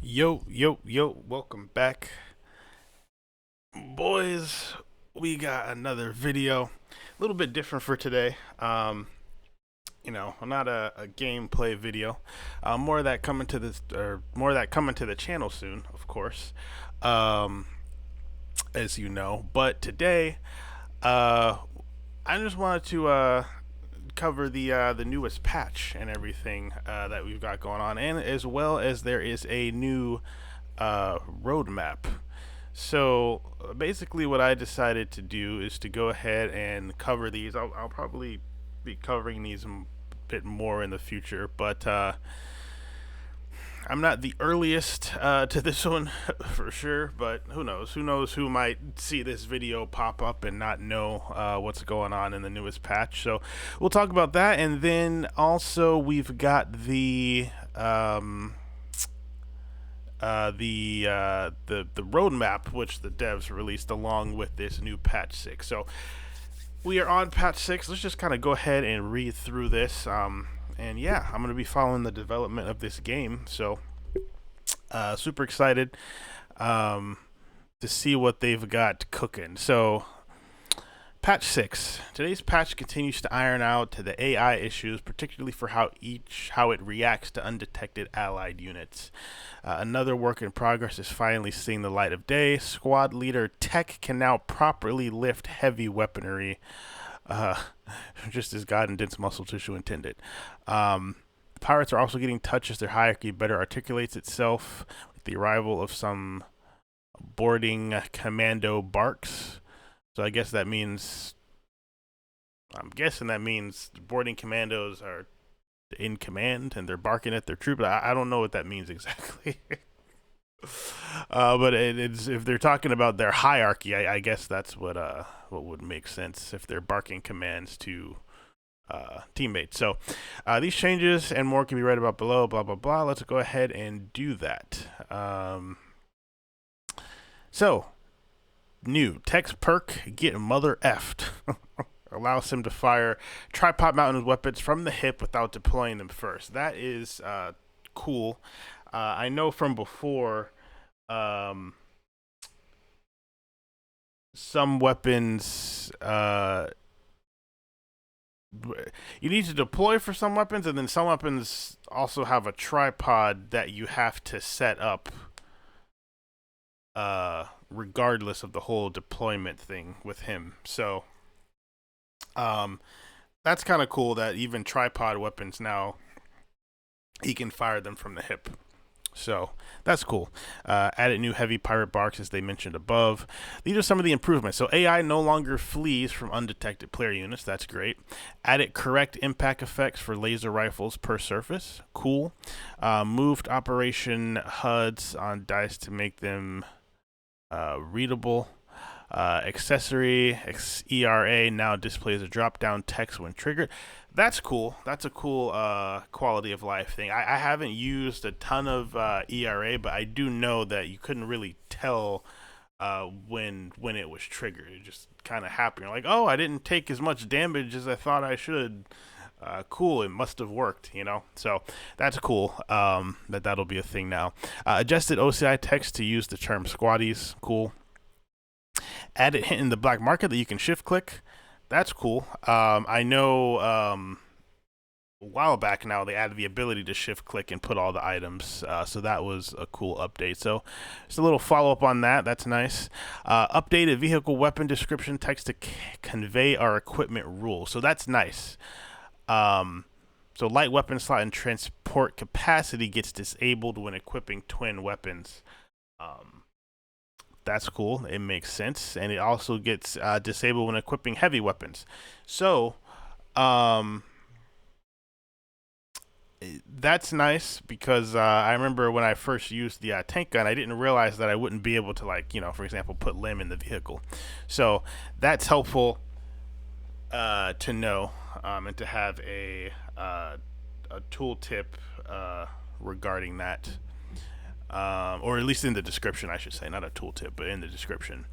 Yo, welcome back, boys. We got another video, a little bit different for today. Not a gameplay video. More of that coming to the channel soon, of course. Um, as you know, but today, uh, I just wanted to cover the newest patch and everything that we've got going on, and as well as there is a new roadmap. So basically, what I decided to do is to go ahead and cover these. I'll probably be covering these a bit more in the future, but I'm not the earliest to this one for sure. But who knows? Who knows who might see this video pop up and not know what's going on in the newest patch? So we'll talk about that, and then also we've got the roadmap which the devs released along with this new patch 6. So we are on patch 6. Let's just kind of go ahead and read through this. And yeah, I'm going to be following the development of this game. So super excited to see what they've got cooking. So patch 6. Today's patch continues to iron out the AI issues, particularly for how it reacts to undetected allied units. Another work in progress is finally seeing the light of day. Squad leader Tech can now properly lift heavy weaponry, just as God and dense muscle tissue intended. Pirates are also getting touch as their hierarchy better articulates itself with the arrival of some boarding commando barks. So I'm guessing that means boarding commandos are in command and they're barking at their troops. I don't know what that means exactly. But it's if they're talking about their hierarchy, I guess that's what would make sense if they're barking commands to teammates. So these changes and more can be read about below. Blah blah blah. Let's go ahead and do that. So new text perk, get mother effed. Allows him to fire tripod mounted weapons from the hip without deploying them first. That is cool. I know from before, some weapons you need to deploy for some weapons, and then some weapons also have a tripod that you have to set up regardless of the whole deployment thing with him. So that's kind of cool that even tripod weapons now he can fire them from the hip. So that's cool. Added new heavy pirate barks as they mentioned above. These are some of the improvements. So AI no longer flees from undetected player units. That's great. Added correct impact effects for laser rifles per surface. Cool. Moved operation HUDs on dice to make them readable. Accessory ERA now displays a drop down text when triggered. That's cool. That's a cool quality of life thing. I haven't used a ton of ERA, but I do know that you couldn't really tell when it was triggered. It just kind of happened. You're like, oh, I didn't take as much damage as I thought I should. Cool, it must have worked, So that's cool. That'll be a thing now. Adjusted OCI text to use the term squaddies. Cool. Added hint in the black market that you can shift click. That's cool. I know a while back now they added the ability to shift click and put all the items. So that was a cool update. So just a little follow up on that. That's nice. Updated vehicle weapon description text to convey our equipment rules. So that's nice. So light weapon slot and transport capacity gets disabled when equipping twin weapons. That's cool. It makes sense. And it also gets disabled when equipping heavy weapons. So that's nice because I remember when I first used the tank gun, I didn't realize that I wouldn't be able to, for example, put limb in the vehicle. So that's helpful to know and to have a tooltip regarding that. Or at least in the description, I should say, not a tooltip, but in the description.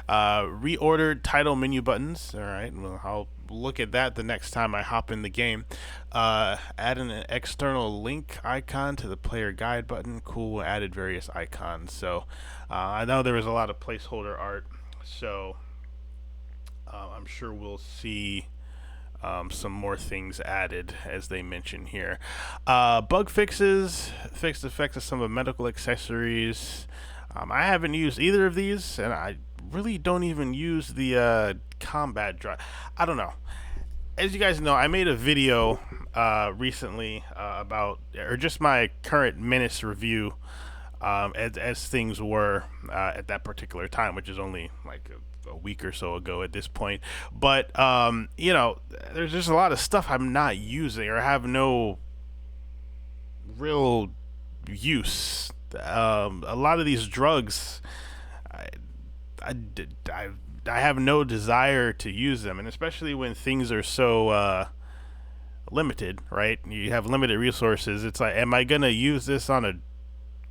Reordered title menu buttons. All right, well, look at that the next time I hop in the game. Add an external link icon to the player guide button. Cool, added various icons. So I know there was a lot of placeholder art, so I'm sure we'll see some more things added as they mention here. Bug fixes, fixed effects of some of medical accessories. I haven't used either of these, and I really don't even use the combat drive. I don't know. As you guys know, I made a video recently about, or just my current Menace review as things were at that particular time, which is only like a week or so ago at this point. But you know, there's just a lot of stuff I'm not using or have no real use. A lot of these drugs, I, I, I, I have no desire to use them, and especially when things are so limited, right? You have limited resources. It's like, am I gonna use this on a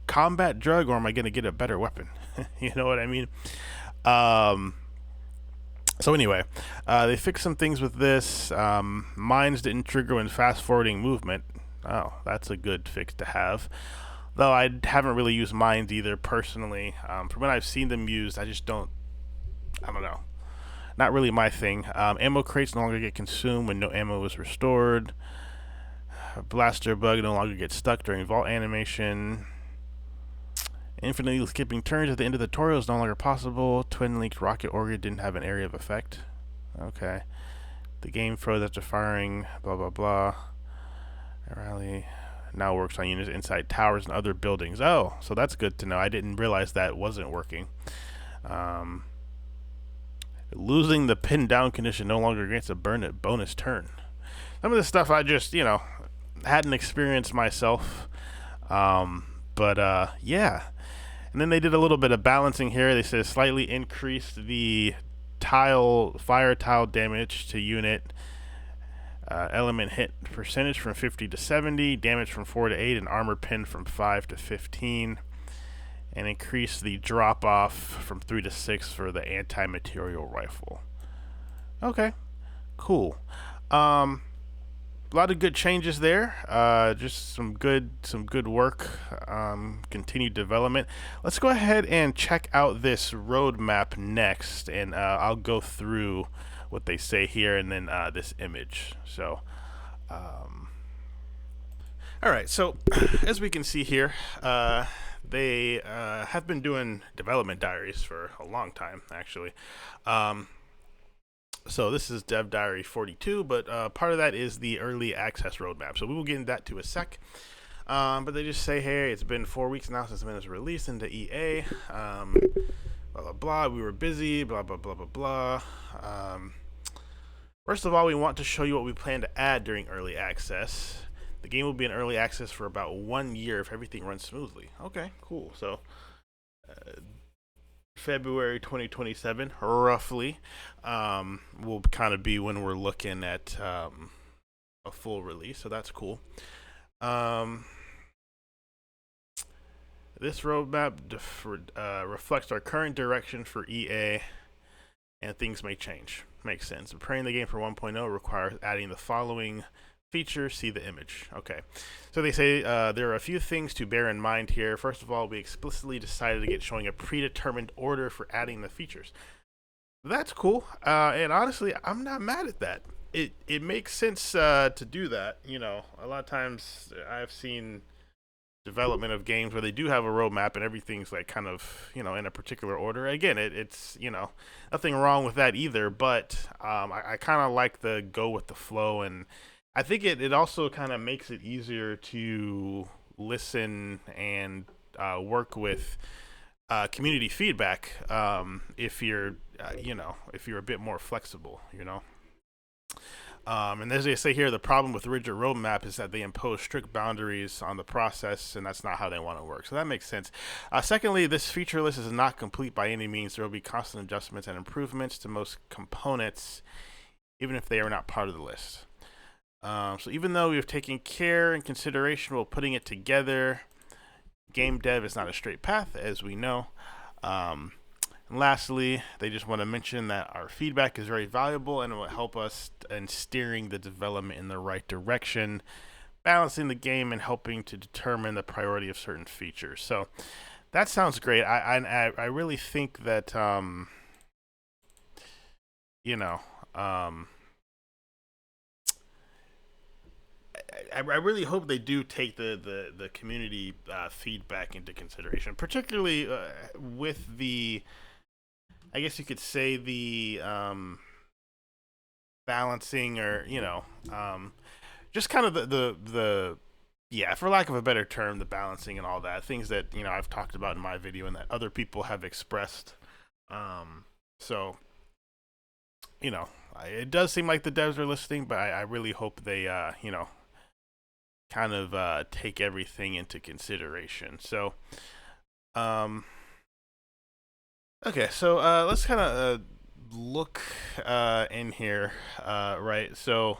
combat drug, or am I gonna get a better weapon? You know what I mean? Um, so anyway, they fixed some things with this. Mines didn't trigger when fast forwarding movement. Oh, that's a good fix to have. Though I haven't really used mines either personally. From when I've seen them used, I just don't. I don't know. Not really my thing. Ammo crates no longer get consumed when no ammo is restored. Blaster bug no longer gets stuck during vault animation. Infinitely skipping turns at the end of the tutorial is no longer possible. Twin linked rocket organ didn't have an area of effect. Okay. The game froze after firing. Blah blah blah. Rally now works on units inside towers and other buildings. Oh, so that's good to know. I didn't realize that wasn't working. Losing the pin down condition no longer grants a bonus turn. Some of this stuff I just, you know, hadn't experienced myself. But yeah. And then they did a little bit of balancing here. They said slightly increased the fire tile damage to unit element hit percentage from 50 to 70, damage from 4 to 8, and armor pin from 5 to 15. And increase the drop off from 3 to 6 for the anti-material rifle. Okay, cool. A lot of good changes there. Just some good work. Continued development. Let's go ahead and check out this roadmap next, and I'll go through what they say here, and then this image. So, all right. So, as we can see here, they have been doing development diaries for a long time, actually. So this is Dev Diary 42, but part of that is the early access roadmap. So we will get into that to a sec. But they just say, hey, it's been 4 weeks now since it was released into EA. Blah, blah, blah. We were busy, blah, blah, blah, blah, blah. First of all, we want to show you what we plan to add during early access. The game will be in early access for about 1 year if everything runs smoothly. Okay, cool. So February 2027, roughly, will kind of be when we're looking at a full release. So that's cool. This roadmap reflects our current direction for EA, and things may change. Makes sense. Preparing the game for 1.0 requires adding the following feature, see the image. Okay, so they say there are a few things to bear in mind here. First of all, we explicitly decided to get showing a predetermined order for adding the features. That's cool, and honestly, I'm not mad at that. It makes sense to do that. You know, a lot of times I've seen development of games where they do have a roadmap and everything's like kind of, you know, in a particular order. Again, it's, you know, nothing wrong with that either, but I kind of like the go with the flow, and I think it also kind of makes it easier to listen and work with community feedback if you're, you know, if you're a bit more flexible, you know. And as they say here, the problem with rigid roadmap is that they impose strict boundaries on the process, and that's not how they want to work. So that makes sense. Secondly, this feature list is not complete by any means. There will be constant adjustments and improvements to most components, even if they are not part of the list. So even though we have taken care and consideration while putting it together, game dev is not a straight path, as we know. And lastly, they just want to mention that our feedback is very valuable and it will help us in steering the development in the right direction, balancing the game and helping to determine the priority of certain features. So that sounds great. I really think that you know um, I really hope they do take the community feedback into consideration, particularly with the, I guess you could say, the balancing, or just kind of the yeah, for lack of a better term, the balancing and all that, things that I've talked about in my video and that other people have expressed. So you know, it does seem like the devs are listening, but I really hope they kind of take everything into consideration. So um, okay, so let's kind of look in here, right? So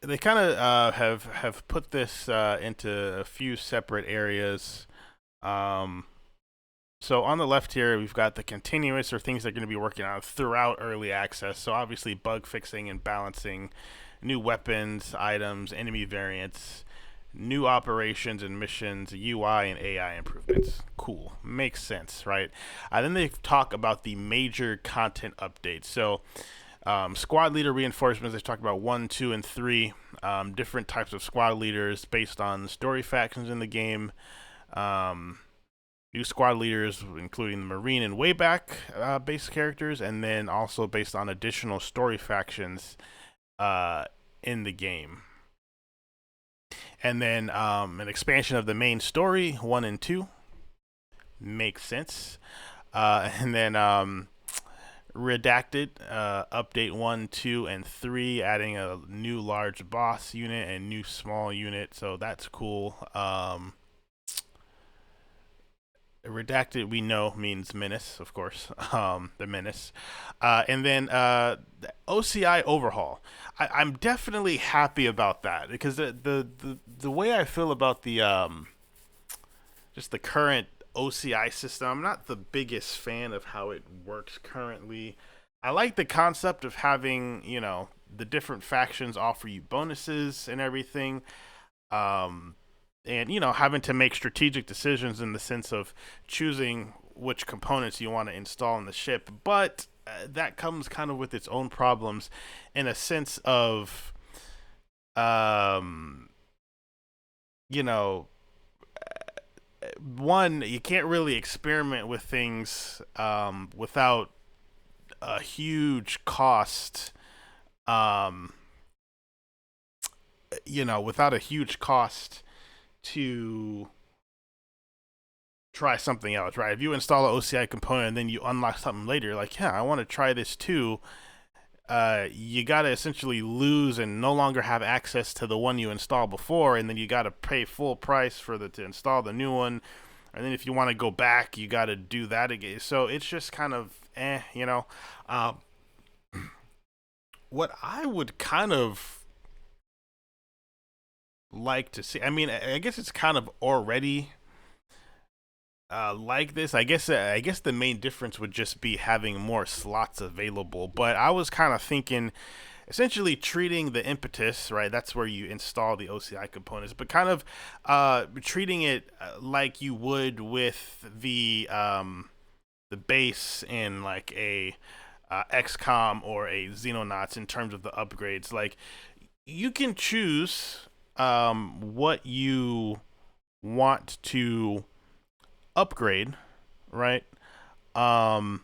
they kind of have put this into a few separate areas. Um, so on the left here, we've got the continuous, or things they're going to be working on throughout early access. So obviously, bug fixing and balancing, new weapons, items, enemy variants, new operations and missions, UI and AI improvements. Cool, makes sense, right? Then they talk about the major content updates. So squad leader reinforcements, they talked about 1, 2, and 3. Different types of squad leaders based on story factions in the game. New squad leaders, including the Marine and Wayback based characters, and then also based on additional story factions in the game. And then an expansion of the main story, 1 and 2. Makes sense. And then Redacted, update 1, 2, and 3, adding a new large boss unit and new small unit. So that's cool. Redacted, we know, means Menace, of course. The Menace. And then the OCI overhaul. I'm definitely happy about that, because the way I feel about the just the current OCI system, I'm not the biggest fan of how it works currently. I like the concept of having, the different factions offer you bonuses and everything. Um, and, having to make strategic decisions in the sense of choosing which components you want to install in the ship. But that comes kind of with its own problems, in a sense of, um, you know, one, you can't really experiment with things without a huge cost. Um, without a huge cost to try something else, right? If you install an OCI component and then you unlock something later, like, yeah, I want to try this too. You got to essentially lose and no longer have access to the one you installed before, and then you got to pay full price to install the new one. And then if you want to go back, you got to do that again. So it's just kind of Uh, what I would kind of like to see, I mean, I guess it's kind of already like this. I guess the main difference would just be having more slots available. But I was kind of thinking, essentially treating the impetus, right? That's where you install the OCI components, but kind of treating it like you would with the base in like a XCOM or a Xenonauts, in terms of the upgrades. Like, you can choose what you want to upgrade, right? Um,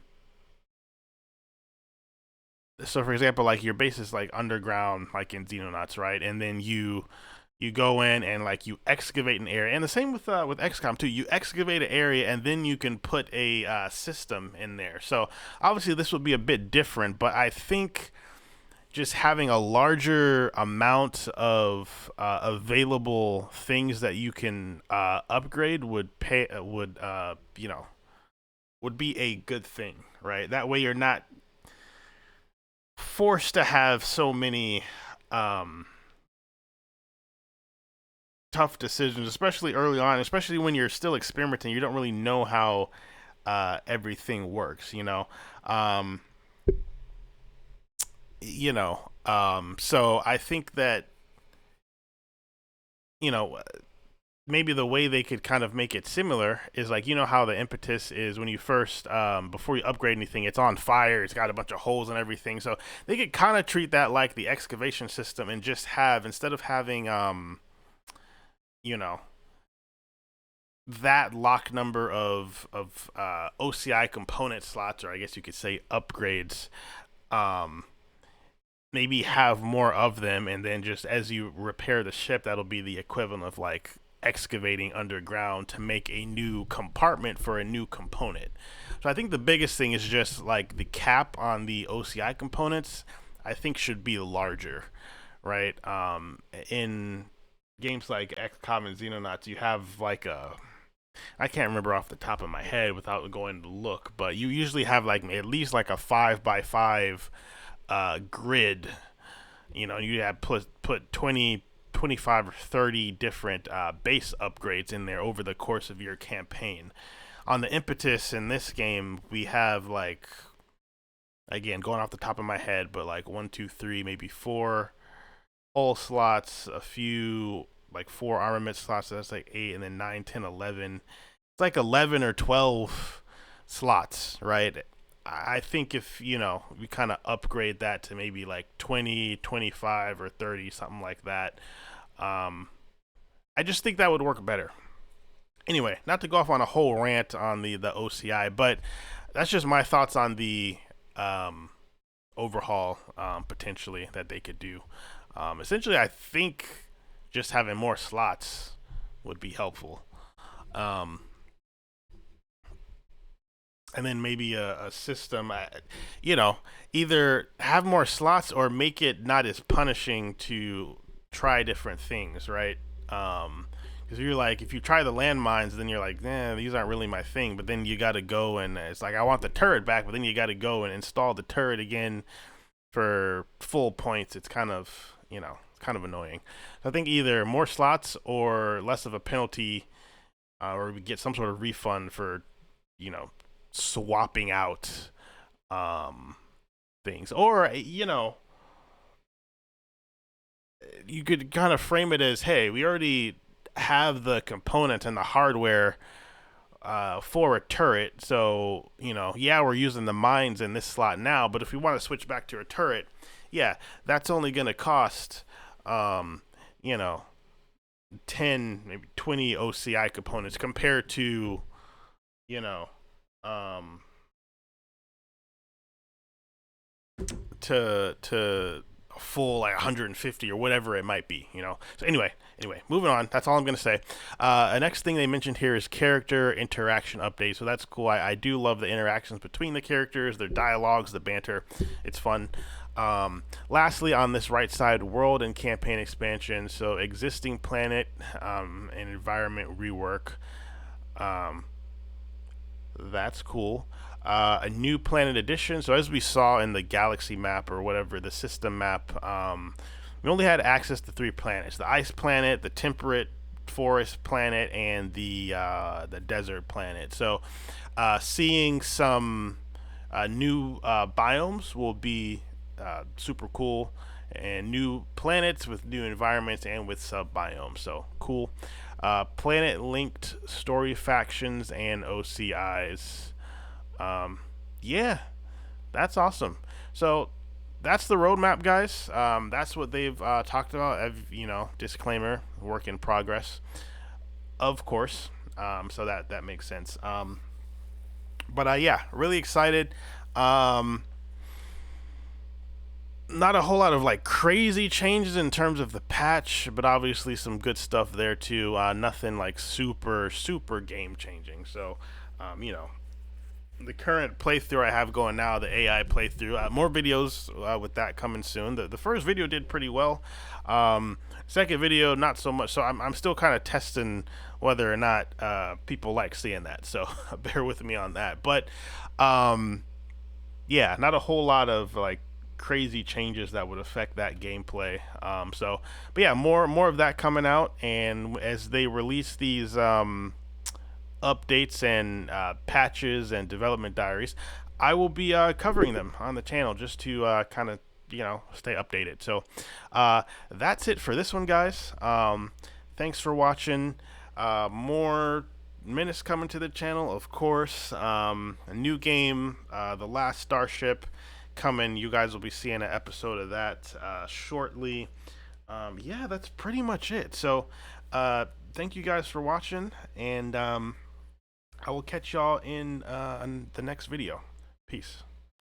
so for example, like, your base is like underground, like in Xenonauts, right? And then you go in and, like, you excavate an area, and the same with XCOM too. You excavate an area and then you can put a system in there. So obviously this would be a bit different, but I think just having a larger amount of available things that you can upgrade would be a good thing, right? That way you're not forced to have so many um, tough decisions, especially early on, especially when you're still experimenting. You don't really know how everything works, Um, so I think that you know maybe the way they could kind of make it similar is like how the impetus is when you first before you upgrade anything, it's on fire, it's got a bunch of holes and everything. So they could kind of treat that like the excavation system and just have, instead of having you know that lock number of OCI component slots, or I guess you could say upgrades, um maybe have more of them, and then just as you repair the ship, that'll be the equivalent of like excavating underground to make a new compartment for a new component. So I think the biggest thing is just like the cap on the OCI components, I think should be larger, right? In games like XCOM and Xenonauts, you have like a, I can't remember off the top of my head without going to look, but you usually have like at least like a 5 by 5 grid. You have put 20, 25, or 30 different base upgrades in there over the course of your campaign. On the impetus in this game, we have like, again, going off the top of my head, but like one, two, three, maybe four hull slots, a few like four armament slots, so that's like 8, and then 9, 10, 11. It's like 11 or 12 slots, right? I think if we kind of upgrade that to maybe like 20, 25, or 30, something like that, I just think that would work better. Anyway, not to go off on a whole rant on the OCI, but that's just my thoughts on the um, overhaul, potentially that they could do. Essentially, I think just having more slots would be helpful. Um, and then maybe a system, either have more slots or make it not as punishing to try different things, right? Because you're like, if you try the landmines, then you're like, these aren't really my thing. But then you got to go and it's like, I want the turret back, but then you got to go and install the turret again for full points. It's kind of, kind of annoying. So I think either more slots or less of a penalty, or we get some sort of refund for, you know, swapping out um, things. Or, you could kind of frame it as, hey, we already have the component and the hardware for a turret. So, yeah, we're using the mines in this slot now, but if we want to switch back to a turret, yeah, that's only going to cost, um, you know, 10, maybe 20 OCI components compared to, you know, um, to a full like 150 or whatever it might be. So anyway, moving on. That's all I'm gonna say. The next thing they mentioned here is character interaction update. So that's cool. I do love the interactions between the characters, their dialogues, the banter. It's fun. Lastly, on this right side, world and campaign expansion. So existing planet and environment rework. Um, that's cool. A new planet addition. So as we saw in the galaxy map or whatever, the system map, we only had access to 3 planets: the ice planet, the temperate forest planet, and the desert planet. So seeing some new biomes will be super cool, and new planets with new environments and with sub biomes. So cool. Planet linked story factions and OCIs. Yeah, that's awesome. So that's the roadmap, guys. That's what they've talked about. Disclaimer: work in progress, of course. So that makes sense. But yeah, really excited. Um, Not a whole lot of like crazy changes in terms of the patch, but obviously some good stuff there too. Nothing like super game changing. So, the current playthrough I have going now, the AI playthrough, more videos with that coming soon. The first video did pretty well. Second video, not so much. So I'm still kind of testing whether or not people like seeing that. So bear with me on that. But yeah, not a whole lot of like crazy changes that would affect that gameplay. But yeah, more of that coming out, and as they release these updates and patches and development diaries, I will be covering them on the channel just to kind of stay updated. So that's it for this one, guys. Thanks for watching. More Menace coming to the channel, of course. A new game, The Last Starship, coming. You guys will be seeing an episode of that shortly. Yeah, that's pretty much it. So thank you guys for watching, and I will catch y'all in the next video. Peace.